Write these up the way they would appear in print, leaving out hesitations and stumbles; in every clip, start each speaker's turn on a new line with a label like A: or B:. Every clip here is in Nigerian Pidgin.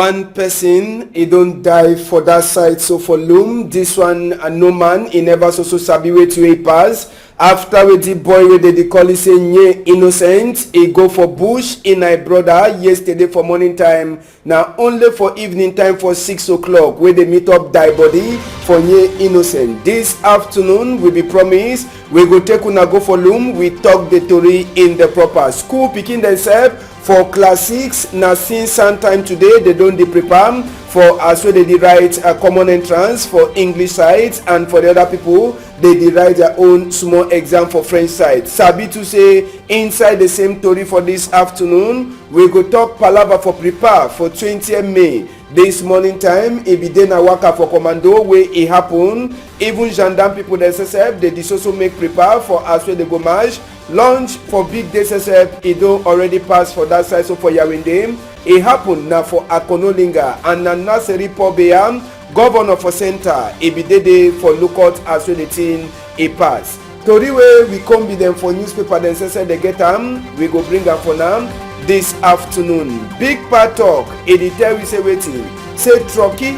A: One person, he don't die for that side. So for Loom, this one, no man, he never so sabi way to a pass. After with the boy with the call he say nye innocent, he go for bush in my brother yesterday for morning time. Now only for evening time for 6 o'clock where they meet up die body for nye innocent. This afternoon we be promised we go take una go for Loom. We talk the story in the proper school picking themselves. For class 6, now since some time today, they don't prepare for as well they write a common entrance for English sides, and for the other people, they write their own small exam for French side. Sabi to say, inside the same story for this afternoon, we go talk palava for prepare for 20th May. This morning time, it be then a waka for commando where it happen. Even gendarme people themselves, they also make prepare for as well the gommage. Launch for big day SSF, it don't already pass for that side, so for Yawinde. It happened now for Akonolinga and na Naseri Pobeyam, governor for center. It be day for lookout as well the thing it pass. Tori way we come be them for newspaper then say they get them, we go bring them for now this afternoon. Big part talk, editor we say waiting. Say trucky,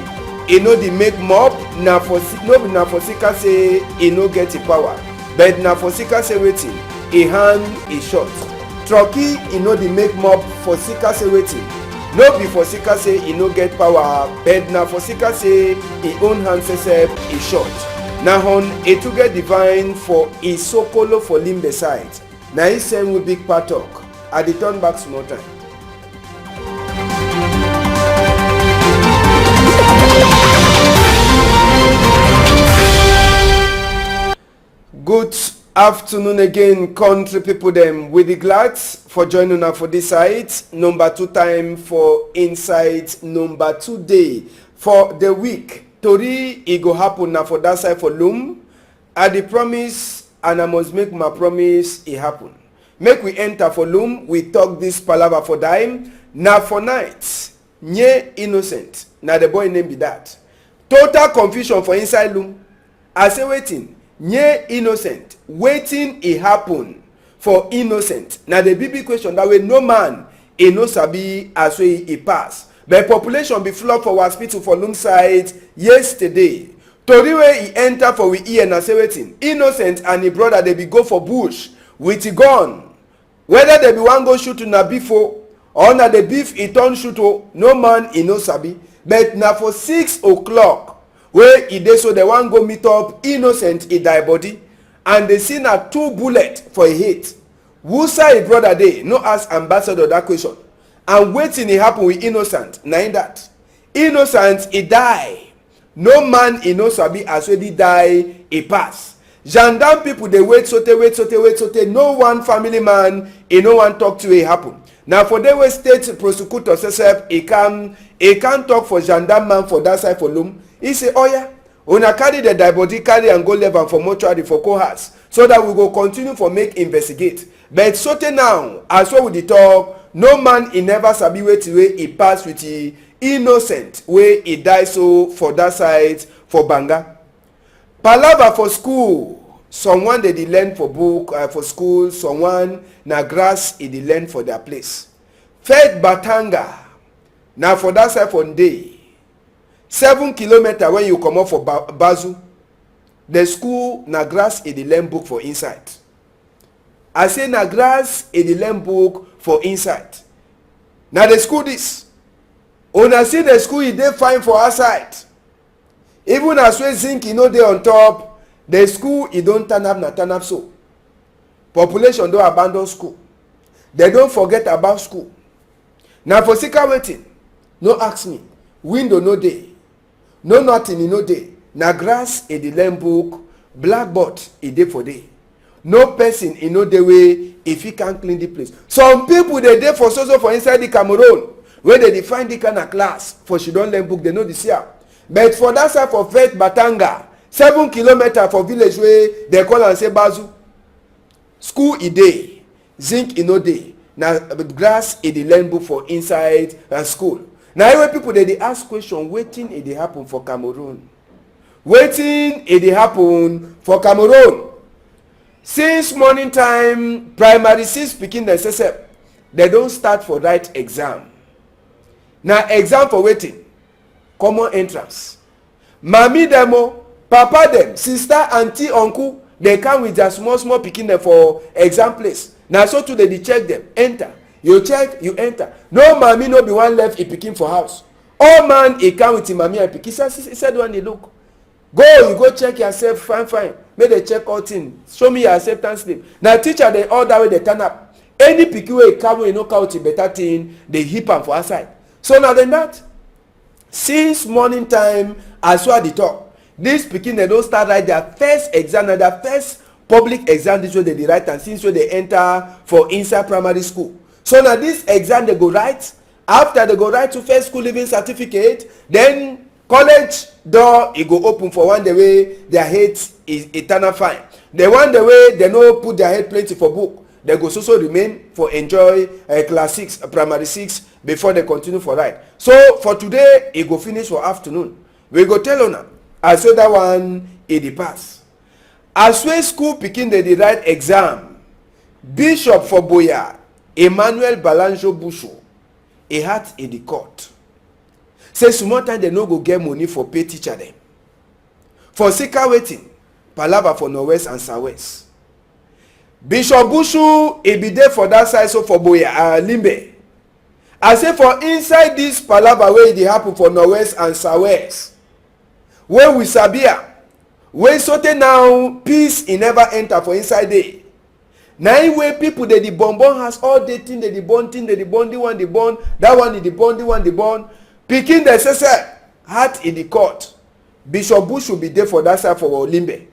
A: it no the make mob, na for Sika say it no get the power. But na for Sika say waiting. A hand is short. Trucky, he know the make mob for Sika say waiting. No be for Sika say he no get power, but now for Sika say he own hand say is short. Now on a to get divine for a sokolo for limbe side. Now he same with big part talk. I the turn back small time. Good afternoon again, country people them. We be glad for joining us for this site. Number 2 time for Insight number 2 day for the week. Tori it go happen now for that side for Loom. I the promise and I must make my promise it happen. Make we enter for Loom. We talk this palava for dime. Now for night, nye innocent. Now the boy name be that. Total confusion for inside Loom. I say waiting. Nye innocent. Waiting it happen for innocent. Now the big question that way no man e no sabi as way it pass. But population be flock for hospital for Loom side yesterday. Tori way he enter for we ear na say waiting. Innocent and his brother they be go for bush with a gun. Whether they be one go shoot na before or na the beef e turn shoot no man e no sabi. But na for 6 o'clock where e dey so they wan go meet up innocent e die body. And they see na 2 bullets for a hit. Who say brother dey? No ask ambassador that question. And waiting it happen with innocent. Na in that. Innocent he die. No man he no sabi as well he die he pass. Gendarme people they wait. No one family man he no one talk to it happen. Now for them way state prosecutor says he can't talk for gendarme man for that side for Loom. He say oh yeah. Una carry the dead body, carry and go level for mortuary for cohorts, so that we go continue for make investigate. But sote now, as well with the talk, no man he never sabi way he pass with the innocent way he die so for that side for Banga. Palava for school, someone they learn for book for school, someone na grass he learn for their place. Fed Batanga, now for that side for day. 7 kilometers when you come up for Bazu, the school na grass in the learn book for inside. I say na grass in the learn book for inside. Now the school this. Una see the school e dey fine for outside. Even as well zinc e no dey on top, the school e don turn up so. Population don abandon school. They don't forget about school. Now for Sika waiting, no ask me. Window no dey. No nothing e no dey. Na grass e the learn book, blackboard e dey for day. No person e no dey way if he can clean the place. Some people they dey for so for inside the Cameroon where they find the kind of class for she don't learn book they know this year. But for that side for Vet Batanga, 7 kilometers for village way they call and say Bazu. School e dey, zinc e no dey. Na grass e the learn book for inside school. Now when people they ask question, waiting it dey happen for Cameroon. Waiting it dey happen for Cameroon. Since morning time, primary 6 pikin themselves, they don't start for right exam. na exam for wetin common entrance. Mami dem o, papa dem, sister, aunty, uncle, dey come with their small small pikin dem for exam place. Na so too dey check dem, enter. You check, you enter. No mami no be one left e pikin for house. All man e come with him mami and pikin. He said when he look, go, you go check yourself, fine. Make they check all things. Show me your acceptance slip. Na teacher dey all that way dey turn up. Any pikin wey come wey no count a better thing, dey heap am for outside. So na then that, since morning time as well dey talk, this pikin dem don start write their first exam, na their first public exam this way dey write am since wey dey enter for inside primary school. So na this exam they go write. After they go write to first school leaving certificate, then college door e go open for one day wey their head is eternal fine. The one day wey they no put their head plenty for book, they go so remain for enjoy class 6 primary 6 before they continue for write. So for today e go finish for afternoon. We go tell una as so that one e dey pass. As wey school pikin dey write exam, Bishop for Boya Emmanuel Balanjo Busho e hat in the court. Say small time they no go get money for pay teacher them. For sika waiting, palava for northwest and southwest. Bishop Bushu e be there for that side, so for Boya Limbe. I say for inside this palava wey dey happen for northwest and southwest, when we sabia, when sote now peace e never enter for inside there. Na im wey people dey the born house all day thing dey the born thing dey the born the one dey born that one dey the born the one dey born pikin dey say heart in the court. Bishop Bush will be there for that side for Limbe,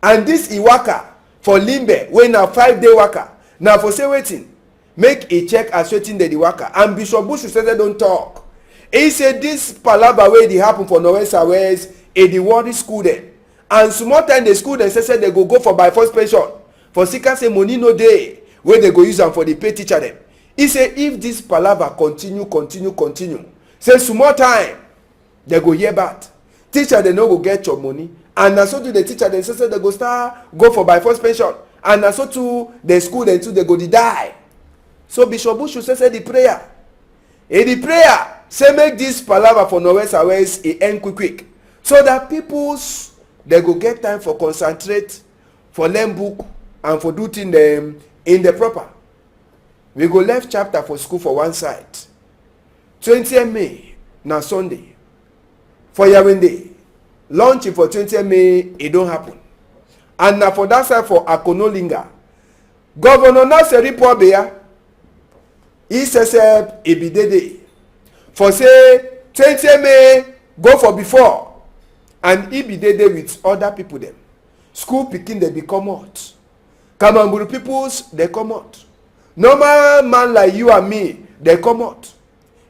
A: and this iwaka for Limbe wey na 5-day waka na for say wetin make e check as wetin dey the waka. And Bishop Bush say they don talk. He say this palava wey dey happen for northwest and west e dey worry school dem, and small time the school dem say they go for by force pension. For sika say money no dey wey they go use am for the pay teacher dem. He say if this palava continue, say small time they go hear bad. Teacher dem no go get your money, and na so to the teacher dem say they go start go for by force pension, and na so to the school dem too they go die. So Bishop Bush say the prayer, say make this palava for northwest and west e end quick, so that peoples they go get time for concentrate, for learn book, and for do things them in the proper. We go left chapter for school for one side. 20th May na Sunday. For Yawende, launching for 20th May it don't happen. And na for that side for Akonolinga, Governor Naseri Pobea, he says e be day. For say 20th May go for before, and he be day with other people them. School pikin they become out. Kamamburu peoples, they come out. Normal man like you and me, they come out.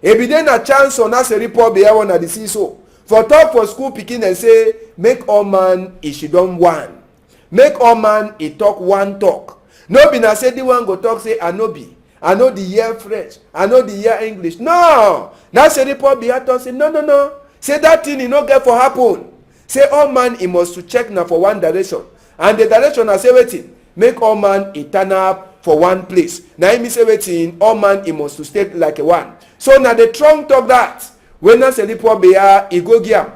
A: If you then a chance on us a report be one at the see so. For talk for school picking and say, make all man it should done one. Make all man it talk one talk. No be na say the one go talk say I know the year French, I know the year English. No, that's a report be talk say no. Say that thing you no get for happen. Say all man he must to check now for one direction. And the direction I say waiting. Make all man e turn up for one place. Now he say wetin all man he must to stay like a one. So now the trunk talk that when I say the poor bear e go give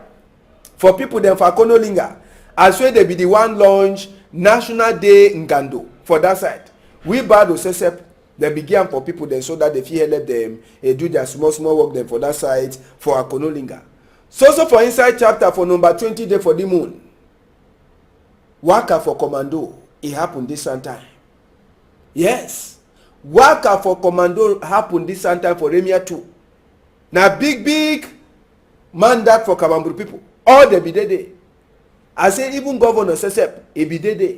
A: for people them for Konolinga, as well they be the one launch National Day Ngando for that side. We bad osesep they begin for people then so that they feel help them do their small work them for that side for Konolinga. So for inside chapter for number 20 day for the moon. Waka for commando. It happened this same time. Yes. Waka for commando happened this same time for Remia too. Now big mandate for Kamamburu people. All they be there. I say even Governor Sesep, he be there.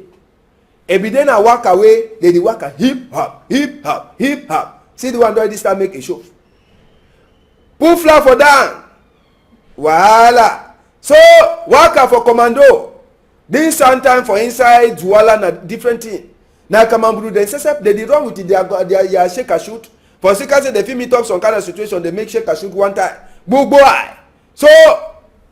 A: He be there na walk away, they waka hip hop. See the one doing this time make a show. Put flag for down. Wahala. So waka for commando. This sometime for inside Zuala na different thing. Now Kamamburu they say they wrong with their shake a shoot. For sika say they fit meet up some kind of situation, they make shake a shoot one time. Boy. So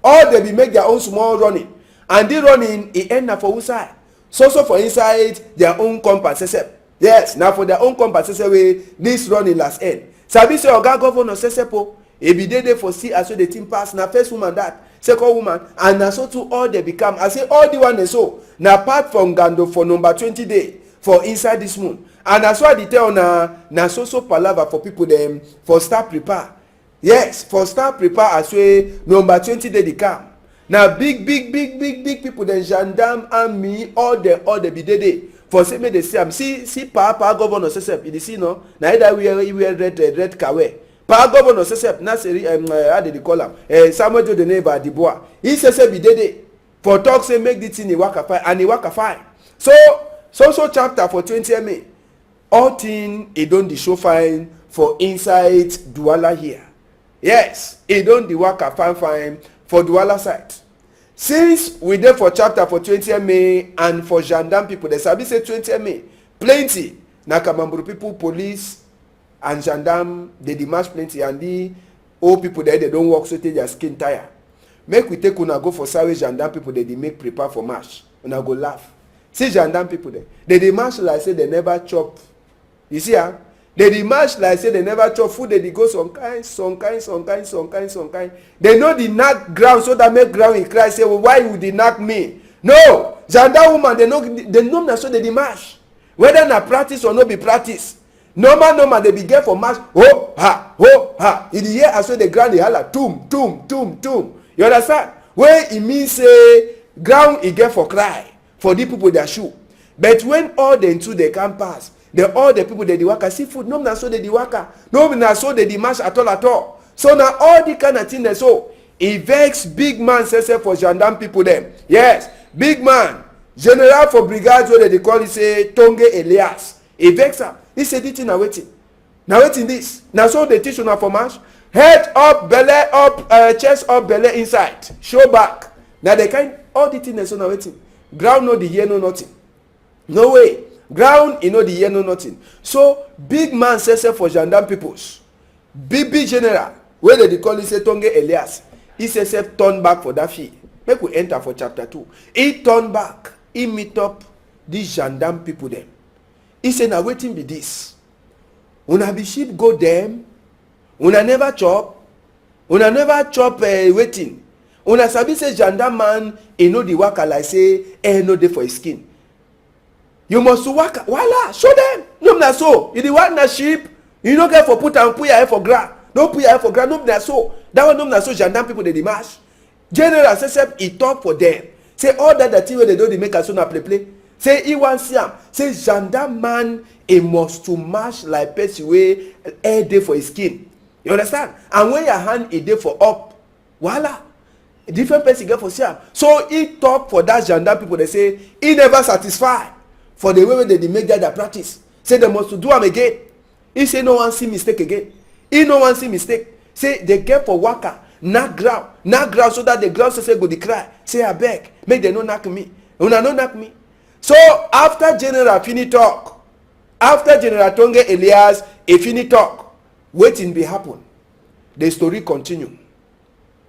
A: all they be make their own small running. And the running it end up for who side. So for inside their own compass. Yes, now for their own compass way this running last end. Sabi say Oga Governor Sesepo, e be dey for see as so the thing pass. Na first woman that, second woman, and na so too all they become. I say all the one dey so na apart from Gando for number 20 day for inside this moon. And that's why they tell na so palava for people them for start prepare. Yes, for start prepare as way number 20 day they come. Now big people then gendarme and me all the be dey for say make they see am see pa governor sesep you see no na either we wear red kawe pa governor sesep na say how they call am Samuel the neighbor Dibois he sesep be dey for talk say make the thing e waka fine and e waka fine. So chapter for 20 May all thing e don dey show fine for inside Douala here. Yes, e don dey waka fine for Douala side. Since we dey for chapter for 20 May and for gendarme people, they sabi say 20 May plenty na Kamamburu people, police and gendarme dey march plenty, and the old people there they don work so tey their skin tire. Make we take una go for Sawe gendarme people they dey make prepare for march. Una go laugh. See gendarme people there, they dey march like say they never chop. You see ah, they dey march like say they never chop food. They dey go some kind. They know the knack ground so that make ground e cry say, well, why you dey knack me? No, gendarme woman they know na so they dey march. Whether na practice or no be practice, normal they be get for march. Oh ha. You dey hear as so the ground dey holla tum. You understand? Where e mean say ground e get for cry for the people their shoe. But when all them two they can pass, all the people they dey waka see food. No na so they dey waka. No na so they dey march at all. So now all the kind of thing they so e vex big man say for gendarme people them. Yes, big man general for brigade wey they call it say Tonge Elias. E vex am. He say this thing na wetin this. Na so they teach una for march. Head up, belly up, chest up, belly inside, show back. Now they kind all the thing they so na wetin. Ground no the hear no nothing. No way. Ground e no the hear no nothing. So big man say for gendarme peoples, BB general wey they call it say Tonge Elias, he say turn back for that field. Make we enter for chapter 2. He turn back, he meet up these gendarme people them. He say na wetin be this? Una be sheep go them, una never chop waiting. Una sabi say gendarme man e no the waka like say no dey for his skin. You must waka, voila, show them. No na so. You the one na sheep, you no get for put your head for ground. No put your head for ground, no na so. That one no na so gendarme people they march. General say he talk for them. Say all that thing where they do they make as soon as play. Say he want see am. Say gendarme man he must to march like person wey air dey for his skin. You understand? And when your hand is there for up, voila, a different person get for see am. So he talk for that gendarme people. They say he never satisfied for the way they make that practice. Say they must to do am again. He say no one see mistake again. He no one see mistake. Say they get for waka, knock ground so that the ground say go the cry. Say abeg, make they no knock me. Una no knock me. So after General finish talk, after General Tonge Elias e finish talk, wetin be happen? The story continue.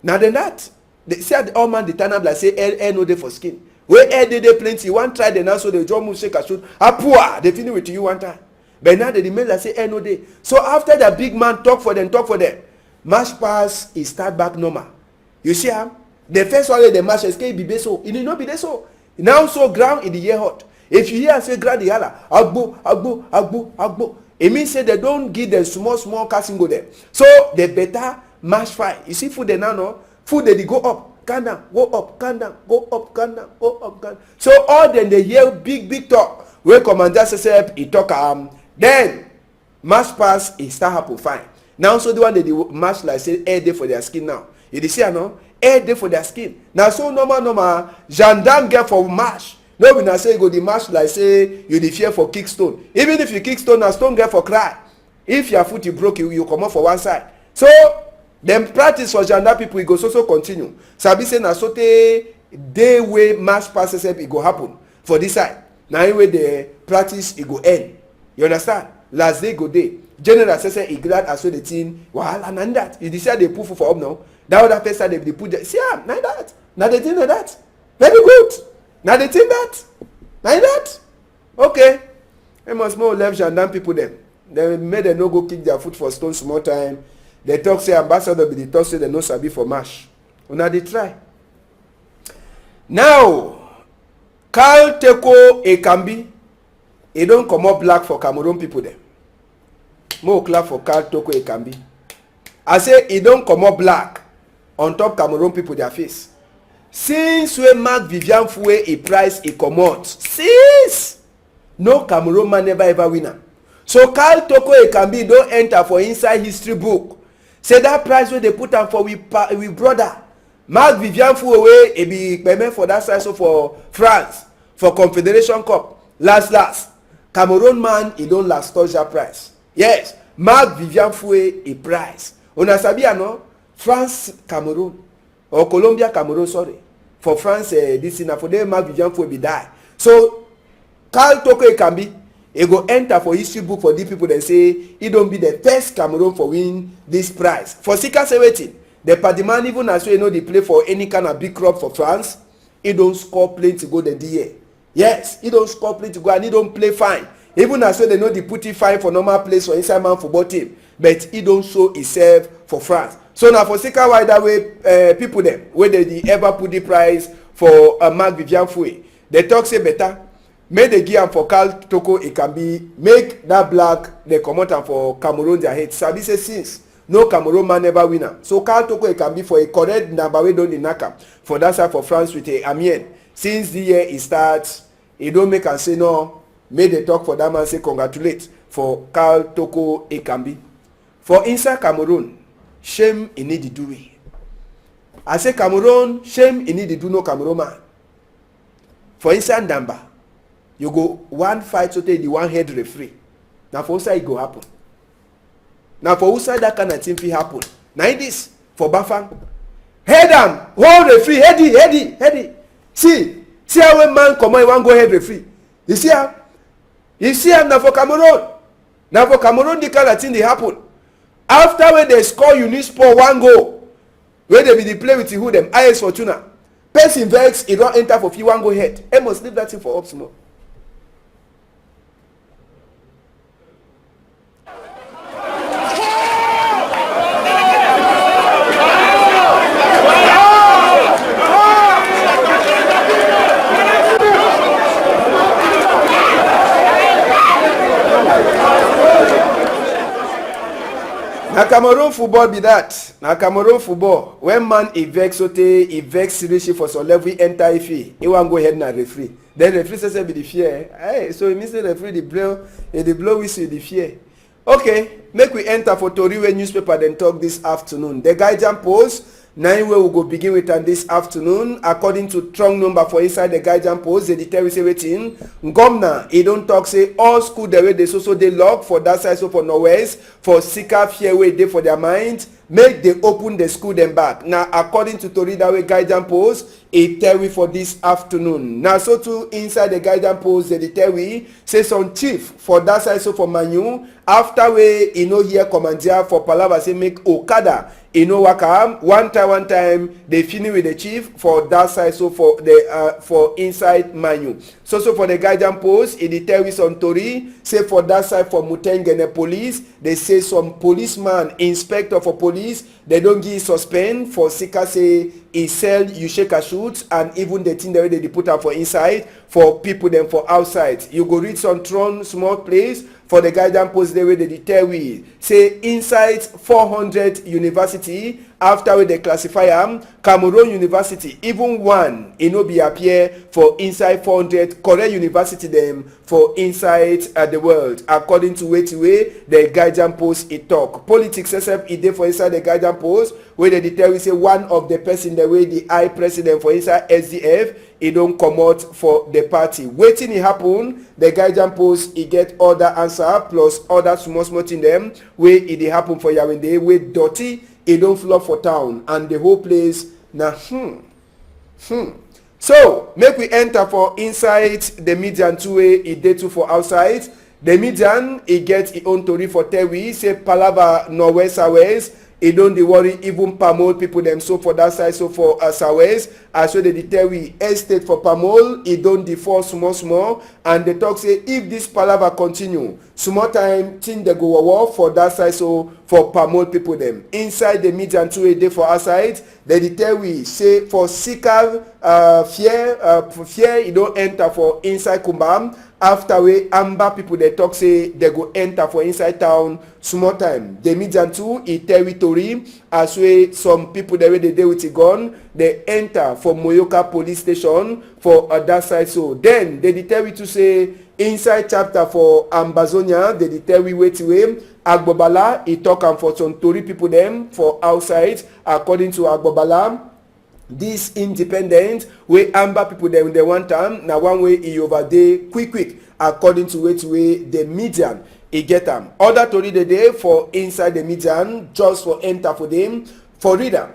A: Now then that they say the old man the turn up like say air no dey for skin. Where air dey plenty, one try the now so the drum move shake a shoot. Apua, they finish with you one time. But now they remain like say air no dey. So after the big man talk for them, march pass e start back normal. You see am? The first one the march escape be so. It no be there so. Now so ground in the year hot. If you hear say ground the yalla, agbo. It means say they don't give them small casting go there. So they better march fine. You see food they now no? Food they go up. Calm down, go up, calm down, go up, calm down, go up, calm down. So all then they hear big talk. Where commander says he talk then march pass it start happen fine. Now so the one they march like say air day for their skin now. You see no? Air day for their skin. Now so normal gendarme get for march. No be na say you go the march like say you the fear for kick stone. Even if you kick stone, na stone get for cry. If your foot you broke, you come up for one side. So dem practice for gendarme people e go so continue. Sabi say na so tey day wey march pass e go happen for this side. Na way the practice e go end. You understand? Last day go day. General say e glad as well the thing wahala na that. You decide they put for up now. That other person they put there. See am na that. Na the thing like that. Very good. Na the thing that. Na that. Okay. They must more left gendarme people them. They made them no go kick their foot for stone small time. They talk say ambassador be the talk say they no sabi for match. Una dey try. Now, Carl Teko Ekambi, he don't come up black for Cameroon people there. More clap for Carl Teko Ekambi. I say he don't come up black on top Cameroon people their face. Since we Mark Vivian Foué a price he come out. Since no Cameroon man never ever winner. So Carl Teko Ekambi don't enter for inside history book. Say that price where they put am for we brother. Mark Vivian Foué e be payment for that side so for France for Confederation Cup. Last. Cameroon man he don't last touch that price. Yes, Mark Vivian Foué a price. Una sabi no? France Cameroon or Colombia Cameroon sorry. For France this na for them Mark Vivian Foué be die. So Carl Teko Ekambi he go enter for history book for these people that say he don't be the first Cameroon for win this prize. For Sika say waiting. The Padiman even as we know they play for any kind of big club for France, he don't score plenty to go the DA. Yes, he don't score plenty to go and he don't play fine. Even as well they know they put it fine for normal place for inside man football team, but he don't show himself for France. So now for Sika why that way people them where they ever put the prize for Mark Vivian Foué. They talk say better. Make the gear for Carl Teko Ekambi make that black they come out and for Cameroon their head. Sabi say since no Cameroon man never winner. So Carl Teko Ekambi for a correct number we don't knock for that side for France with a Amiens. Since the year it starts, he don't make and say no. Make the talk for that man say congratulate for Carl Teko Ekambi. For inside Cameroon, shame in need to do it. I say Cameroon, shame in need to do no Cameroon man. For inside Ndamba, you go one fight to take the one head referee. Now for outside it go happen. Now for outside that kind of thing fit happen. Now this for Bafang. Head am, hold referee, heady. See how a man come on, one go head referee. You see how? You see how now for Cameroon. Now for Cameroon the kind of thing they happen. After when they score Unisport one goal, where they be the play with the who them IS Fortuna. Person vex, he don't enter for fee one go head. He must leave that thing for up small. Na Cameroon football be that. Na Cameroon football. When man e vex sote, e vex seriously for some level, enter ife. He wan go ahead na referee. Then referee say be the fear. Hey, so it means the referee the blow whistle the fear. Okay, make we enter for Tori wey newspaper then talk this afternoon. The Guardian Post, 9 where we go begin with and this afternoon. According to strong number for inside the Guardian Post, they tell we say wetin. Governor, he don't talk say all school the way they so they lock for that side so for Norwest for Sika fear way they for their mind. Make they open the school them back. Now according to Tori that way Guardian Post, it tell we for this afternoon. Now so too inside the Guardian Post they tell we say some chief for that side so for Manu after we hear commander for Palava say make Okada waka one time they finish with the chief for that side so for the for inside Manu. So for the Guardian Post it tell we some Tori say for that side for Mutengene police they say some policeman inspector for police they don't give suspend for Sika say he sell you shake a shoot and even the thing that they put up for inside for people them for outside. You go read some Tron small place for the Guardian Post the way they tell we say inside 400 university after we they classify them Cameroon University even one no be appear for inside 400 correct university them for inside the world according to way the Guardian Post it talk politics except it dey for inside the Guardian Post where they tell we say one of the person the way the I president for inside SDF it don't come out for the party waiting it happen the Guardian Post it get other answer plus other small thing them where it happen for Yaoundé where dirty it don't flop for town and the whole place na So make we enter for inside the median two way it dey too for outside. The median it get its own story for tell we say Palava Norwest it don't dey worry even Pamol people them so for that side so for Southwest as so they tell we estate for Pamol it don't default small and they talk say if this Palava continue small time thing they go war for that side so for promote people them inside the media and 2 a day for outside. They tell we say for seeker fear you don't enter for inside Kumbam. After we amber people they talk say they go enter for inside town small time. The media too e territory as way some people the way they deal with a gun they enter for Moyoka police station for other side. So then they tell we to say inside chapter for Ambazonia they tell we wait away. Agbobala he talk am for some Tory people them for outside according to Agbobala. This independent wey amber people dem dey want am na one way e overday quick according to way the median e get am. Other tori dey dey for inside the median just for enter for them for read am.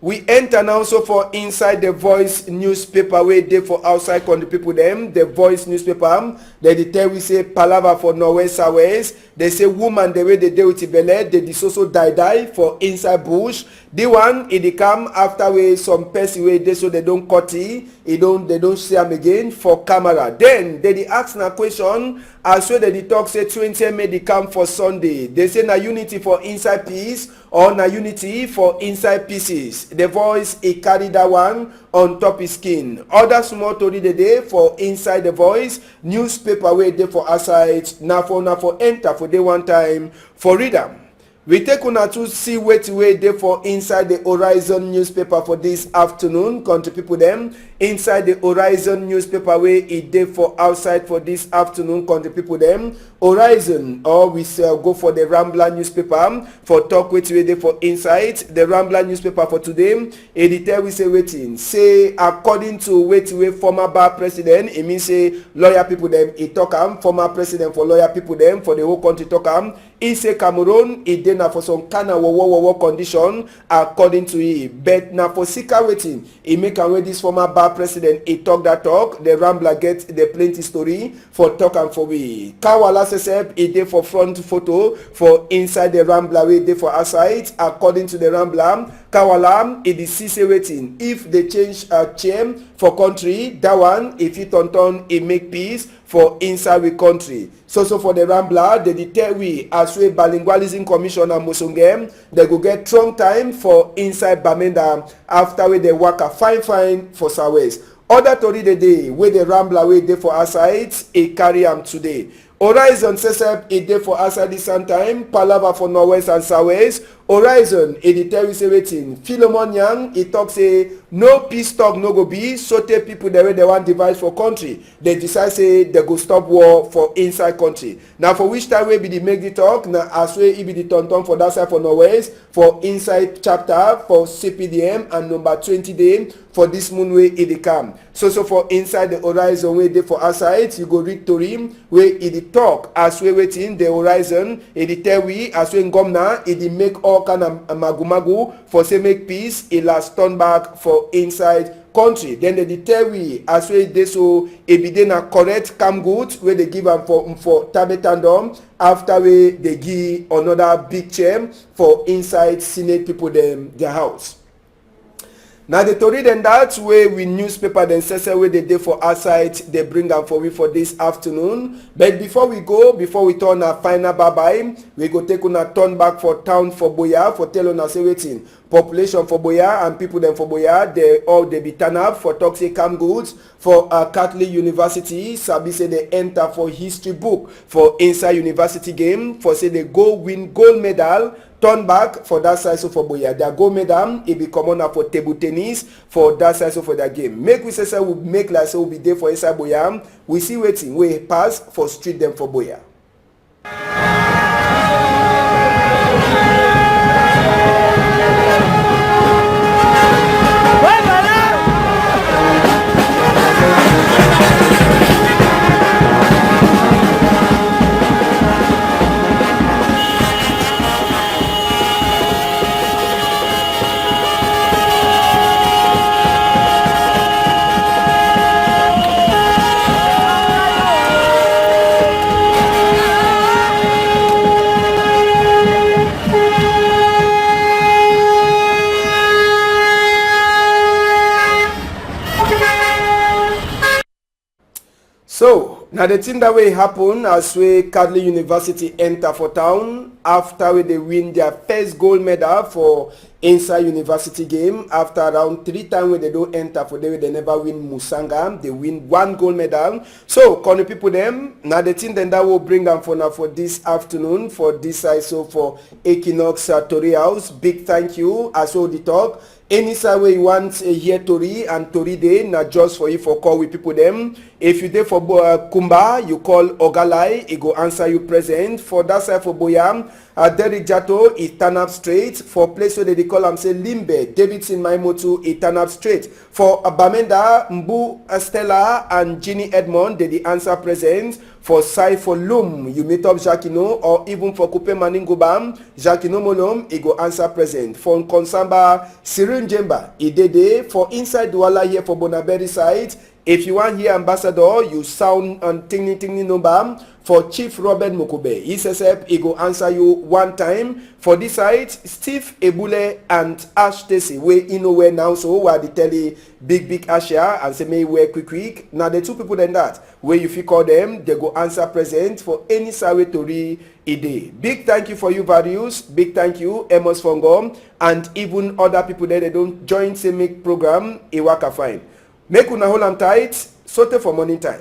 A: We enter now so for inside the Voice newspaper wey dey for outside country people dem. The Voice newspaper they tell we say palava for northwest southwest. They say woman the way they dey with belle they so die for inside bush. The one e dey come after wey some person wey dey so they don't cut it. They don't see am again for camera. Then they ask na question as well they talk say 20 may dey come for Sunday. They say na unity for inside peace or na unity for inside pieces. The Voice e carry that one on top his skin. Other small tori dey dey for inside the Voice newspaper wey dey for outside na for enter for day one time for read am. We take una to see wait wey dey for inside the Horizon newspaper for this afternoon country people dem. Inside the Horizon newspaper wey e dey for outside for this afternoon country people dem. Horizon or we go for the Rambler newspaper for talk wait wey dey for inside the Rambler newspaper for today. E dey tell we say wetin say according to wait wey former bar president e mean say lawyer people dem e talk am. Former president for lawyer people dem for the whole country talk am. E say Cameroon e dey na for some kind of war condition according to e, but na for seeker wetin e make am wey this former bar president e talk that talk. The Rambler get the plenty story for talk am for we. Kawala sesep e dey for front photo for inside the Rambler wey dey for outside. According to the Rambler, Kawala e dey see say wetin if they change chair for country that one if it turn e make peace for inside we country. So for the Rambler they tell we as we bilingualism commissioner Mosongem they go get strong time for inside Bamenda after we they work a fine for Southwest. Other tori the day where the Rambler wey dey for outside e carry am today. Horizon sesep e dey for outside this same time palava for northwest and southwest. Horizon e dey tell you say wetin Philemon Yang e talk say no peace talk no go be sotey people the way they want divide for country they decide say they go stop war for inside country. Now for which time wey be the make the talk na as wey e be the turn for that side for northwest for inside chapter for CPDM and number 20 day for this moon wey e dey come. So for inside the Horizon wey dey for outside you go read to him wey e dey talk as we waiting the Horizon e dey tell we as we ngomna e dey make all kind of magu for say make peace e last turn back for inside country. Then they tell we as we dey so e be dey na correct calm good wey they give am for tabetandom after we they give another big chair for inside Senate people them their house. Now the tori then that way we newspaper then say wey they dey for outside they bring am for we for this afternoon. But before we turn our final bye we go take una turn back for town for Boya for tell una say wetin population for Boya and people them for Boya they be turn up for talk say calm goods for Catholic University. Sabi say they enter for history book for inside university game for say they go win gold medal. Turn back for that side so for Boya. Their gold medal it be common for table tennis for that side so for their game. Make we say we make like say we be there for inside Boya. We see waiting we pass for street them for Boya. Now the thing that will happen as we Catholic University enter for town after they win their first gold medal for inside university game after around 3 times when they don't enter for them, they never win Musanga. They win 1 gold medal. So calling people them now the thing then that will bring them for now for this afternoon for this side. So for Equinoxe Tori House, big thank you as well the talk. Any side where you want a hear Tori and Tori Day, not just for you for call with people them. If you there for Kumba, you call Ogalai, he go answer you present. For that side for Boyam, Derek Jato, he turn up straight. For place where they call him say Limbe, Davidson Maimotu, he turn up straight. For Bamenda, Mbu Stella and Ginny Edmond, they the answer present. For Sai for Lum, you meet up Jacquino, or even for Coupe Maningobam, Jacquino Molom, he go answer present. For Konsamba, Sirin Jemba, he did for inside Douala here for Bonaberry side. If you want here ambassador, you sound on tingly number for Chief Robert Mokube. He says he go answer you 1 time. For this side, Steve Ebule and Ash Tesi, we in nowhere now, so where the tele big Asha and say may wear quick. Now the 2 people then that where if you call them, they go answer present for any Sawe Tori a day. Big thank you for you values. Big thank you, Amos Fongom, and even other people that they don't join same program, Iwaka fine. Make una hold am tight, sote for morning time.